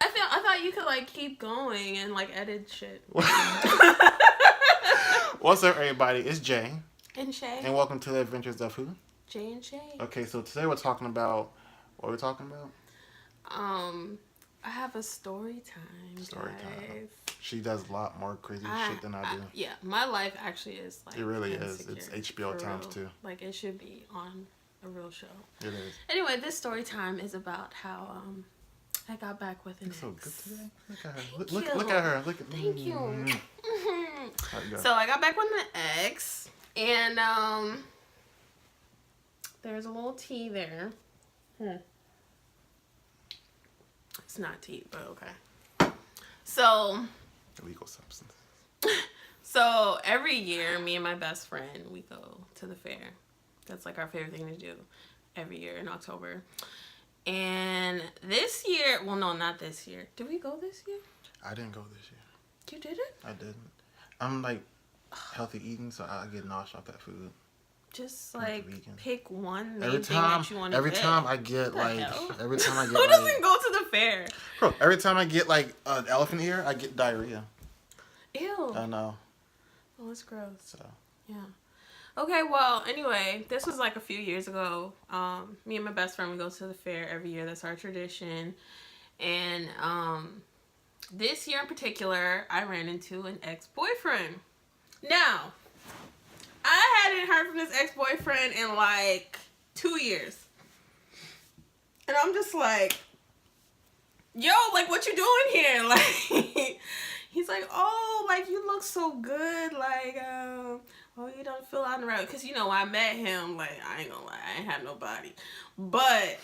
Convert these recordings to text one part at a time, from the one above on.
I thought you could like keep going and like edit shit. What's up, everybody? It's Jay. And Shay. And welcome to the Adventures of who? Jay and Shay. Okay, so today we're talking about... What are we talking about? I have a story time, Story guys. time. She does a lot more crazy shit than I do. Yeah, my life actually is like... It really is. It's HBO times too. Like, it should be on a real show. It is. Anyway, this story time is about how, I got back with an ex. So good today. Look at her. Thank Look you. at her. Look at. Thank you. Go. So I got back with an ex, and there's a little tea there. It's not tea, but okay. So Illegal substance. So every year, me and my best friend, we go to the fair. That's like our favorite thing to do every year in October. And this year, well, no, not this year. Did we go this year? I didn't go this year. You didn't? I didn't. I'm like healthy eating, so I get nauseous off that food. Just like pick one every thing time that you want to every get. time I get like Hell? every time I get Who like, doesn't go to the fair? Bro, every time I get like an elephant ear, I get diarrhea. Ew. I know. Oh, it's gross. So yeah. Okay, well, anyway, this was like a few years ago. Me and my best friend, we go to the fair every year. That's our tradition. And this year in particular, I ran into an ex-boyfriend. Now, I hadn't heard from this ex-boyfriend in like 2 years. And I'm just like, yo, like, what you doing here? Like, he's like, oh, like, you look so good. Like, oh, you don't feel on the road. Because, you know, when I met him, like, I ain't gonna lie, I ain't have no body. But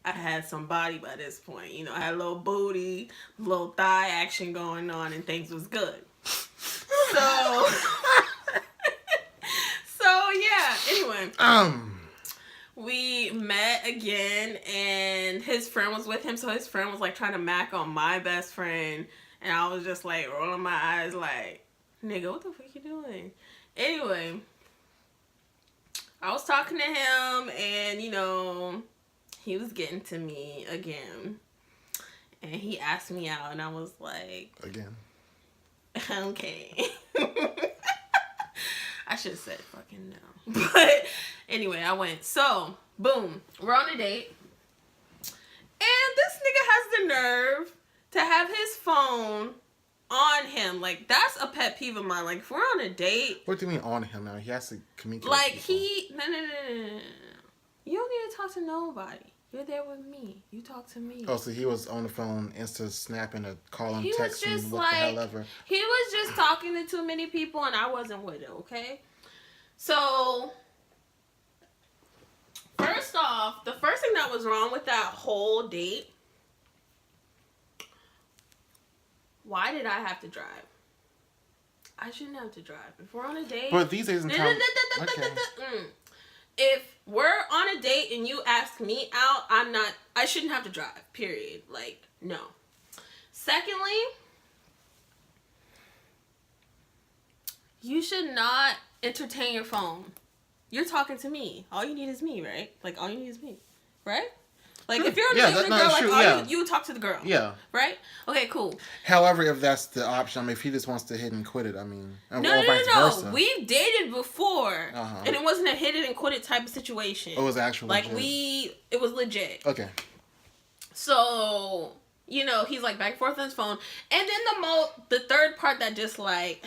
I had some body by this point. You know, I had a little booty, little thigh action going on, and things was good. So, yeah, anyway. We met again, and his friend was with him, so his friend was, like, trying to mac on my best friend, and I was just, like, rolling my eyes like, nigga, what the fuck you doing? Anyway, I was talking to him, and, you know, he was getting to me again, and he asked me out, and I was like... Again? Okay. I should have said fucking no. But anyway, I went. So, boom. We're on a date. And this nigga has the nerve to have his phone on him. Like, that's a pet peeve of mine. Like, if we're on a date. What do you mean on him now? He has to communicate. Like, he... No. You don't need to talk to nobody. You're there with me. You talk to me. Oh, so he was on the phone, insta snapping, a calling, texting, what like, the hell ever. He was just talking to too many people, and I wasn't with it, okay? So, first off, the first thing that was wrong with that whole date, why did I have to drive? I shouldn't have to drive. If we're on a date... But these days in time... If we're on a date and you ask me out, I shouldn't have to drive, period. Like, no. Secondly, you should not entertain your phone. You're talking to me. All you need is me, right? Like, all you need is me, right? Like, if you're on a date with a girl, like, you would talk to the girl. Yeah. Right? Okay, cool. However, if that's the option, I mean, if he just wants to hit and quit it, I mean, no. versa. We've dated before, and it wasn't a hit it and quit it type of situation. It was actually like legit. It was legit. Okay. So, you know, he's like back and forth on his phone, and then the third part that just like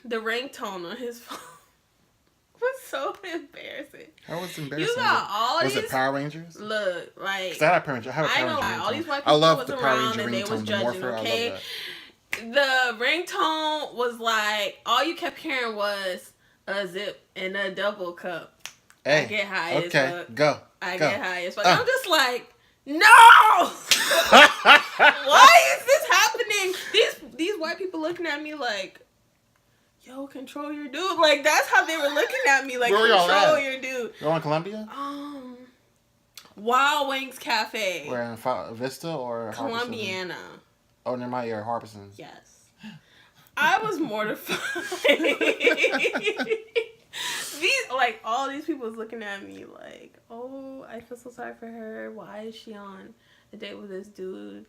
the ringtone on his phone. Was so embarrassing. How was it embarrassing? You got all was these... it Power Rangers? Look, like... I have Power Rangers. I ain't gonna lie. All these white people was around and they was judging, okay? The ringtone was like... All you kept hearing was a zip and a double cup. Hey, I get high as fuck. Go. I get high as fuck. I'm just like... No! Why is this happening? These white people looking at me like... Yo, control your dude. Like, that's how they were looking at me. Like, control your dude. You're on Columbia? Wild Wings Cafe. Where in Vista or Columbiana. Oh, near my ear, Harbison. Yes. I was mortified. Like, all these people was looking at me like, oh, I feel so sorry for her. Why is she on a date with this dude?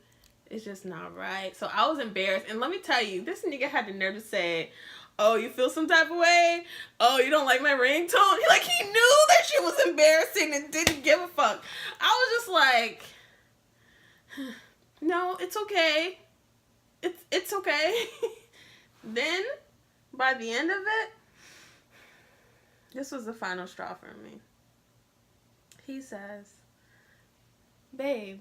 It's just not right. So I was embarrassed. And let me tell you, this nigga had the nerve to say, oh, you feel some type of way? Oh, you don't like my ringtone? He knew that shit was embarrassing and didn't give a fuck. I was just like, no, it's okay. It's okay. Then, by the end of it, this was the final straw for me. He says, babe,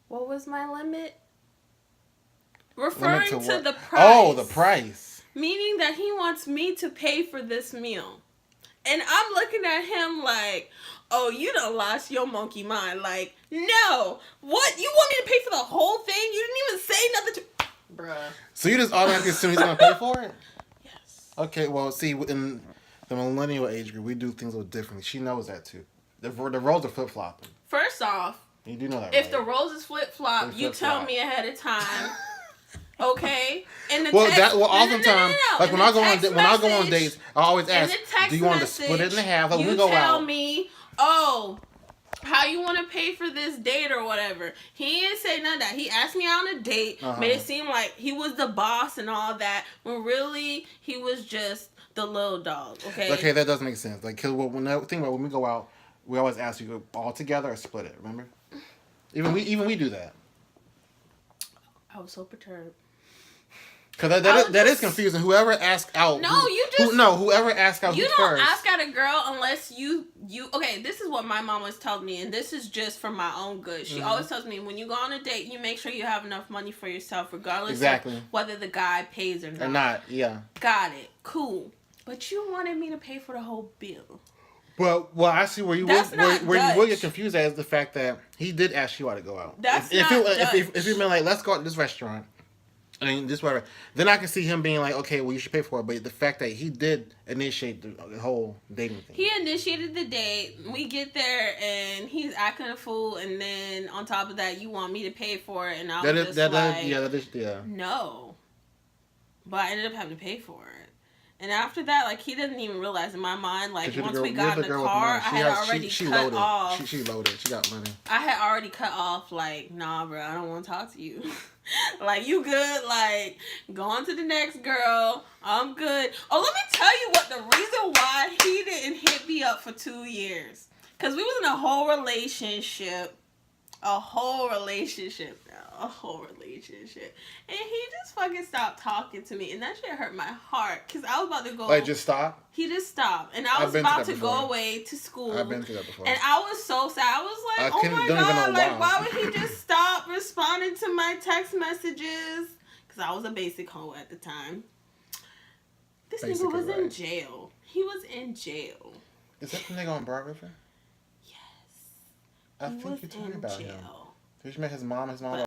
what was my limit? Referring to the price. Oh, the price. Meaning that he wants me to pay for this meal. And I'm looking at him like, oh, you done lost your monkey mind. Like, no. What? You want me to pay for the whole thing? You didn't even say nothing to... Bruh. So you just automatically assume he's going to pay for it? Yes. Okay, well, see, in the millennial age group, we do things a little differently. She knows that, too. The roles are flip-flopping. First off, you do know that, if right? the roles is flip-flop, you tell me ahead of time. Okay? In the oftentimes, like when I go on dates, I always ask, do you want to split it in half? Like you we go tell out. me, oh, how you want to pay for this date or whatever. He didn't say none of that. He asked me out on a date, made it seem like he was the boss and all that, when really he was just the little dog. Okay, that doesn't make sense. Like, cause when we go out, we always ask you to go all together or split it. Remember? Even we do that. I was so perturbed. Because that is confusing. Whoever asks out. Whoever asks out. You don't first. Ask out a girl unless you. Okay, this is what my mom always told me, and this is just for my own good. She always tells me, when you go on a date, you make sure you have enough money for yourself, regardless of whether the guy pays or not. Got it. Cool. But you wanted me to pay for the whole bill. Well, I see where you will get confused at is the fact that he did ask you out to go out. That's if you've been like, let's go to this restaurant, I mean, this whatever, then I can see him being like, okay, well, you should pay for it. But the fact that he did initiate the whole dating thing. He initiated the date. We get there and he's acting a fool, and then on top of that, you want me to pay for it, and I was no. But I ended up having to pay for it. And after that, like, he didn't even realize in my mind, like, once we got in the car, I had already cut off. She loaded. She got money. I had already cut off, like, nah, bro, I don't want to talk to you. Like, you good? Like, go on to the next girl. I'm good. Oh, let me tell you what the reason why he didn't hit me up for 2 years. Because we was in a whole relationship. And he just fucking stopped talking to me. And that shit hurt my heart. Because I was about to go. Like, just stop? He just stopped. And I was about to go away to school. I've been through that before. And I was so sad. I was like, oh my God. Like, why would he just stop responding to my text messages? Because I was a basic hoe at the time. This nigga was in jail. He was in jail. Is that the nigga on Broad River? Yes. I think you told me about him. Did you met his mom? His mom